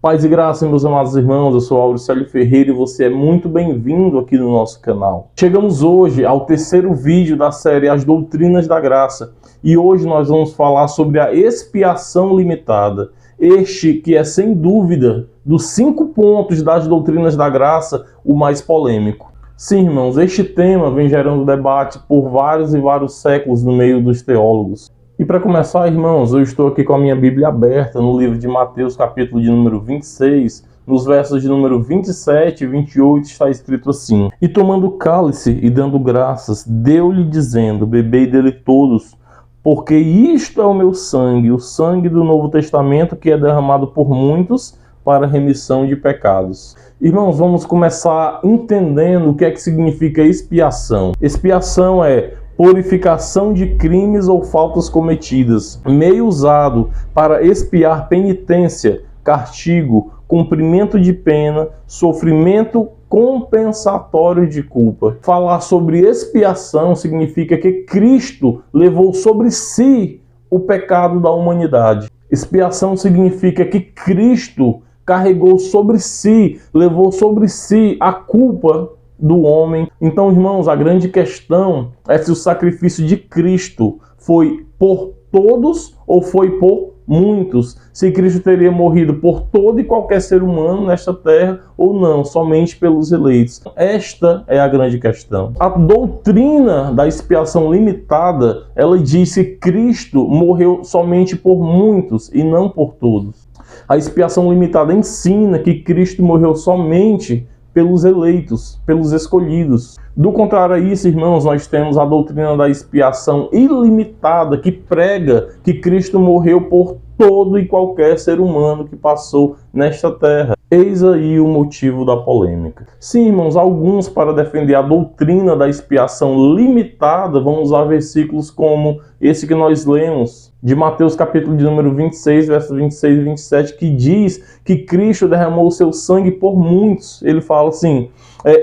Paz e graça, meus amados irmãos, eu sou Auricélio Ferreira e você é muito bem-vindo aqui no nosso canal. Chegamos hoje ao terceiro vídeo da série As Doutrinas da Graça e hoje nós vamos falar sobre a expiação limitada. Este que é, sem dúvida, dos 5 pontos das doutrinas da graça, o mais polêmico. Sim, irmãos, este tema vem gerando debate por vários e vários séculos no meio dos teólogos. E para começar, irmãos, eu estou aqui com a minha Bíblia aberta no livro de Mateus, capítulo de número 26, nos versos de número 27 e 28, está escrito assim: E tomando o cálice e dando graças, deu-lhe dizendo, bebei dele todos, porque isto é o meu sangue, o sangue do Novo Testamento, que é derramado por muitos para a remissão de pecados. Irmãos, vamos começar entendendo o que é que significa expiação. Expiação é purificação de crimes ou faltas cometidas, meio usado para expiar penitência, castigo, cumprimento de pena, sofrimento compensatório de culpa. Falar sobre expiação significa que Cristo levou sobre si o pecado da humanidade. Expiação significa que Cristo carregou sobre si, levou sobre si a culpa do homem. Então, irmãos, a grande questão é se o sacrifício de Cristo foi por todos ou foi por muitos. Se Cristo teria morrido por todo e qualquer ser humano nesta terra ou não, somente pelos eleitos. Esta é a grande questão. A doutrina da expiação limitada, ela diz que Cristo morreu somente por muitos e não por todos. A expiação limitada ensina que Cristo morreu somente pelos eleitos, pelos escolhidos. Do contrário a isso, irmãos, nós temos a doutrina da expiação ilimitada, que prega que Cristo morreu por todo e qualquer ser humano que passou nesta terra. Eis aí o motivo da polêmica. Sim, irmãos, alguns, para defender a doutrina da expiação limitada, vão usar versículos como esse que nós lemos, de Mateus capítulo de número 26, versos 26 e 27, que diz que Cristo derramou o seu sangue por muitos. Ele fala assim,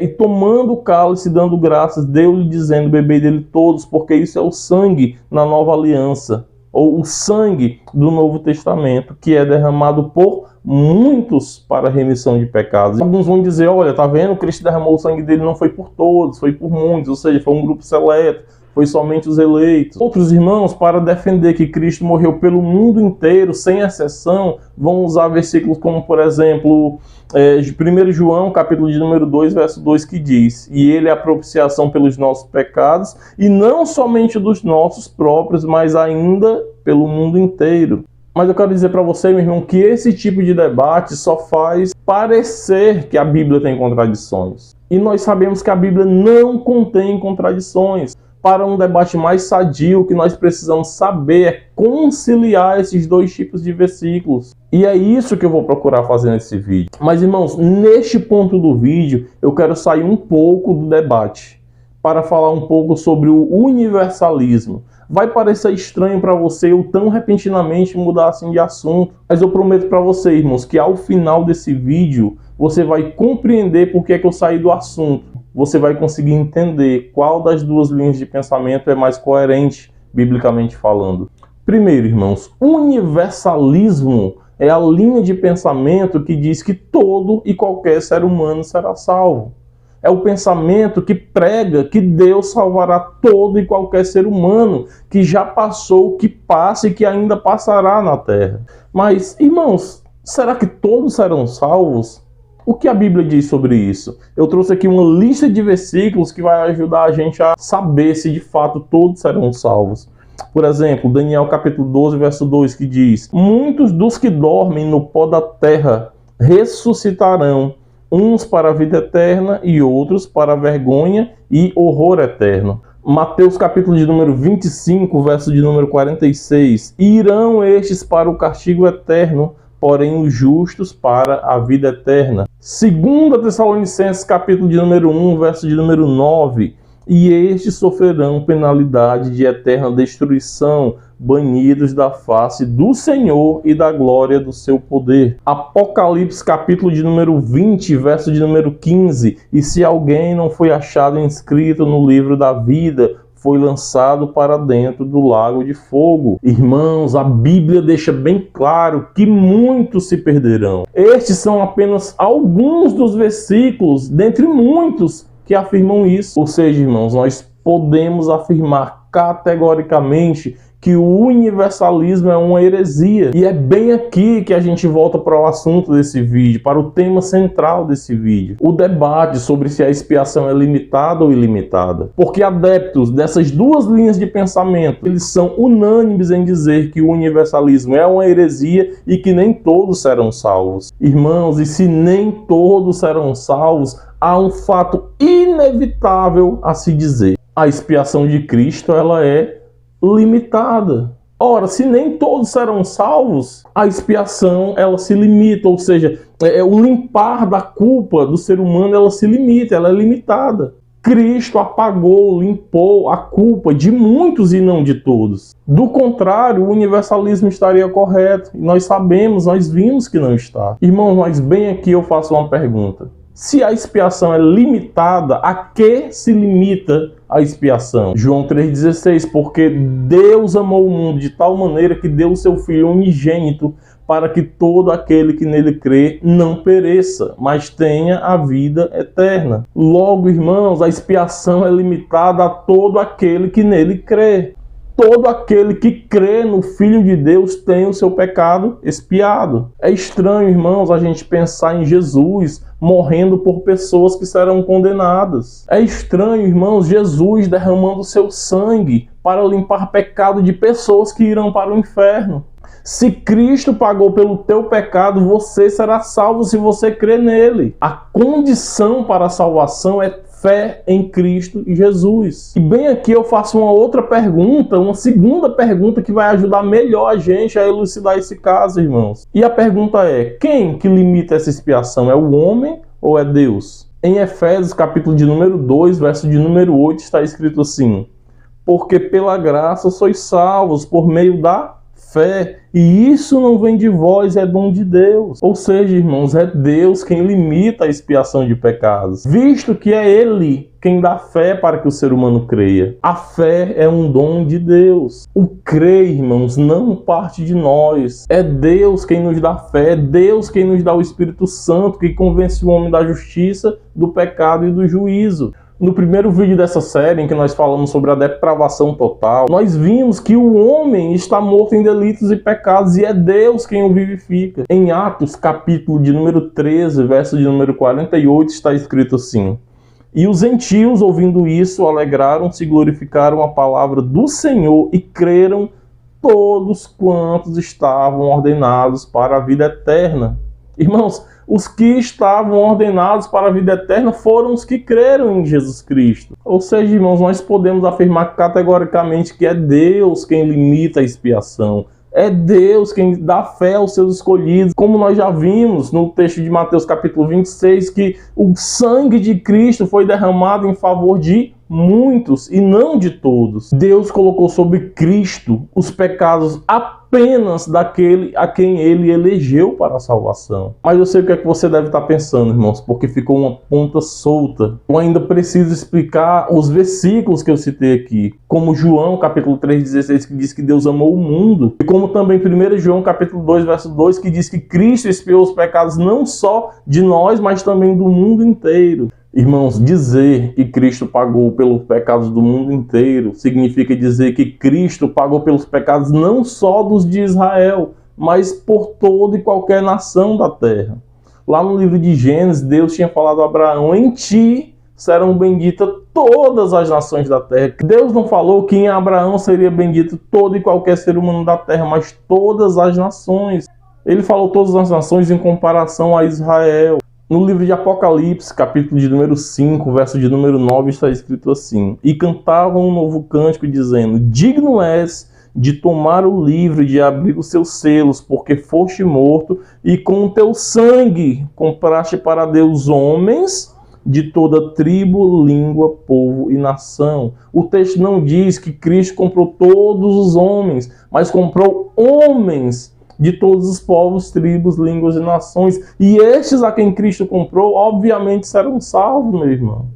e tomando o cálice, dando graças, deu-lhe dizendo, bebei dele todos, porque isso é o sangue na nova aliança, ou o sangue do Novo Testamento, que é derramado por muitos para a remissão de pecados. Alguns vão dizer, olha, tá vendo? Cristo derramou o sangue dele, não foi por todos, foi por muitos, ou seja, foi um grupo seleto, foi somente os eleitos. Outros irmãos, para defender que Cristo morreu pelo mundo inteiro, sem exceção, vão usar versículos como, por exemplo, 1 João, capítulo de número 2, verso 2, que diz, e ele é a propiciação pelos nossos pecados, e não somente dos nossos próprios, mas ainda pelo mundo inteiro. Mas eu quero dizer para você, meu irmão, que esse tipo de debate só faz parecer que a Bíblia tem contradições. E nós sabemos que a Bíblia não contém contradições. Para um debate mais sadio, o que nós precisamos saber é conciliar esses dois tipos de versículos. E é isso que eu vou procurar fazer nesse vídeo. Mas, irmãos, neste ponto do vídeo, eu quero sair um pouco do debate para falar um pouco sobre o universalismo. Vai parecer estranho para você eu tão repentinamente mudar assim de assunto, mas eu prometo para você, irmãos, que ao final desse vídeo você vai compreender por que é que eu saí do assunto. Você vai conseguir entender qual das duas linhas de pensamento é mais coerente, biblicamente falando. Primeiro, irmãos, universalismo é a linha de pensamento que diz que todo e qualquer ser humano será salvo. É o pensamento que prega que Deus salvará todo e qualquer ser humano que já passou, que passa e que ainda passará na terra. Mas, irmãos, será que todos serão salvos? O que a Bíblia diz sobre isso? Eu trouxe aqui uma lista de versículos que vai ajudar a gente a saber se de fato todos serão salvos. Por exemplo, Daniel capítulo 12, verso 2, que diz, muitos dos que dormem no pó da terra ressuscitarão, uns para a vida eterna e outros para a vergonha e horror eterno. Mateus capítulo de número 25, verso de número 46, irão estes para o castigo eterno, porém os justos para a vida eterna. 2 Tessalonicenses, capítulo de número 1, verso de número 9. E estes sofrerão penalidade de eterna destruição, banidos da face do Senhor e da glória do seu poder. Apocalipse, capítulo de número 20, verso de número 15. E se alguém não foi achado inscrito no livro da vida, foi lançado para dentro do lago de fogo. Irmãos, a Bíblia deixa bem claro que muitos se perderão. Estes são apenas alguns dos versículos, dentre muitos, que afirmam isso. Ou seja, irmãos, nós podemos afirmar categoricamente que o universalismo é uma heresia. E é bem aqui que a gente volta para o assunto desse vídeo, para o tema central desse vídeo. O debate sobre se a expiação é limitada ou ilimitada. Porque adeptos dessas duas linhas de pensamento, eles são unânimes em dizer que o universalismo é uma heresia e que nem todos serão salvos. Irmãos, e se nem todos serão salvos, há um fato inevitável a se dizer. A expiação de Cristo, ela é limitada. Ora, se nem todos serão salvos, a expiação ela se limita, ou seja, o limpar da culpa do ser humano ela se limita, ela é limitada. Cristo apagou, limpou a culpa de muitos e não de todos. Do contrário, o universalismo estaria correto. E nós sabemos, nós vimos que não está. Irmãos, mas bem aqui eu faço uma pergunta. Se a expiação é limitada, a que se limita a expiação? João 3,16, porque Deus amou o mundo de tal maneira que deu o seu Filho unigênito para que todo aquele que nele crê não pereça, mas tenha a vida eterna. Logo, irmãos, a expiação é limitada a todo aquele que nele crê. Todo aquele que crê no Filho de Deus tem o seu pecado expiado. É estranho, irmãos, a gente pensar em Jesus morrendo por pessoas que serão condenadas. É estranho, irmãos, Jesus derramando seu sangue para limpar pecado de pessoas que irão para o inferno. Se Cristo pagou pelo teu pecado, você será salvo se você crer nele. A condição para a salvação é fé em Cristo e Jesus. E bem aqui eu faço uma outra pergunta, uma segunda pergunta que vai ajudar melhor a gente a elucidar esse caso, irmãos. E a pergunta é, quem que limita essa expiação? É o homem ou é Deus? Em Efésios, capítulo de número 2, verso de número 8, está escrito assim: porque pela graça sois salvos por meio da fé, e isso não vem de vós, é dom de Deus. Ou seja, irmãos, é Deus quem limita a expiação de pecados, visto que é Ele quem dá fé para que o ser humano creia. A fé é um dom de Deus. O crer, irmãos, não parte de nós. É Deus quem nos dá fé, é Deus quem nos dá o Espírito Santo, que convence o homem da justiça, do pecado e do juízo. No primeiro vídeo dessa série, em que nós falamos sobre a depravação total, nós vimos que o homem está morto em delitos e pecados e é Deus quem o vivifica. Em Atos, capítulo de número 13, verso de número 48, está escrito assim: e os gentios, ouvindo isso, alegraram-se e glorificaram a palavra do Senhor e creram todos quantos estavam ordenados para a vida eterna. Irmãos, os que estavam ordenados para a vida eterna foram os que creram em Jesus Cristo. Ou seja, irmãos, nós podemos afirmar categoricamente que é Deus quem limita a expiação. É Deus quem dá fé aos seus escolhidos. Como nós já vimos no texto de Mateus capítulo 26, que o sangue de Cristo foi derramado em favor de muitos e não de todos. Deus colocou sobre Cristo os pecados apenas daquele a quem ele elegeu para a salvação. Mas eu sei o que é que você deve estar pensando, irmãos, porque ficou uma ponta solta. Eu ainda preciso explicar os versículos que eu citei aqui, como João capítulo 3,16, que diz que Deus amou o mundo, e como também 1 João capítulo 2, verso 2, que diz que Cristo expiou os pecados não só de nós, mas também do mundo inteiro. Irmãos, dizer que Cristo pagou pelos pecados do mundo inteiro significa dizer que Cristo pagou pelos pecados não só dos de Israel, mas por toda e qualquer nação da terra. Lá no livro de Gênesis, Deus tinha falado a Abraão: em ti serão benditas todas as nações da terra. Deus não falou que em Abraão seria bendito todo e qualquer ser humano da terra, mas todas as nações. Ele falou todas as nações em comparação a Israel. No livro de Apocalipse, capítulo de número 5, verso de número 9, está escrito assim: e cantavam um novo cântico, dizendo: digno és de tomar o livro e de abrir os seus selos, porque foste morto, e com o teu sangue compraste para Deus homens de toda tribo, língua, povo e nação. O texto não diz que Cristo comprou todos os homens, mas comprou homens de todos os povos, tribos, línguas e nações. E estes a quem Cristo comprou, obviamente serão salvos, meu irmão.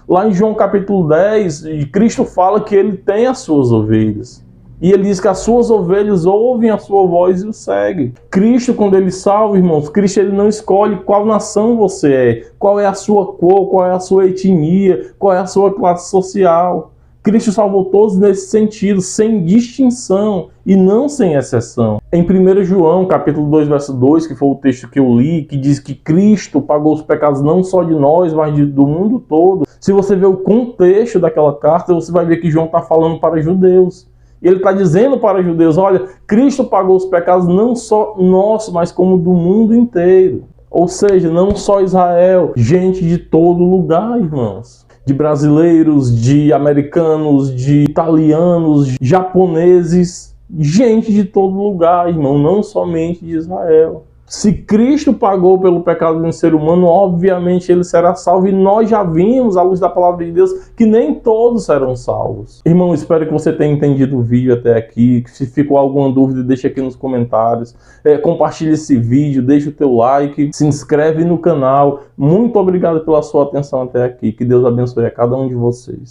Lá em João capítulo 10, Cristo fala que ele tem as suas ovelhas. E ele diz que as suas ovelhas ouvem a sua voz e o seguem. Cristo, quando ele salva, irmãos, Cristo ele não escolhe qual nação você é, qual é a sua cor, qual é a sua etnia, qual é a sua classe social. Cristo salvou todos nesse sentido, sem distinção e não sem exceção. Em 1 João, capítulo 2, verso 2, que foi o texto que eu li, que diz que Cristo pagou os pecados não só de nós, mas do mundo todo. Se você ver o contexto daquela carta, você vai ver que João está falando para judeus. E ele está dizendo para os judeus, olha, Cristo pagou os pecados não só nossos, mas como do mundo inteiro. Ou seja, não só Israel, gente de todo lugar, irmãos. De brasileiros, de americanos, de italianos, de japoneses, gente de todo lugar, irmão, não somente de Israel. Se Cristo pagou pelo pecado de um ser humano, obviamente ele será salvo. E nós já vimos, à luz da palavra de Deus, que nem todos serão salvos. Irmão, espero que você tenha entendido o vídeo até aqui. Se ficou alguma dúvida, deixa aqui nos comentários. Compartilhe esse vídeo, deixa o teu like, se inscreve no canal. Muito obrigado pela sua atenção até aqui. Que Deus abençoe a cada um de vocês.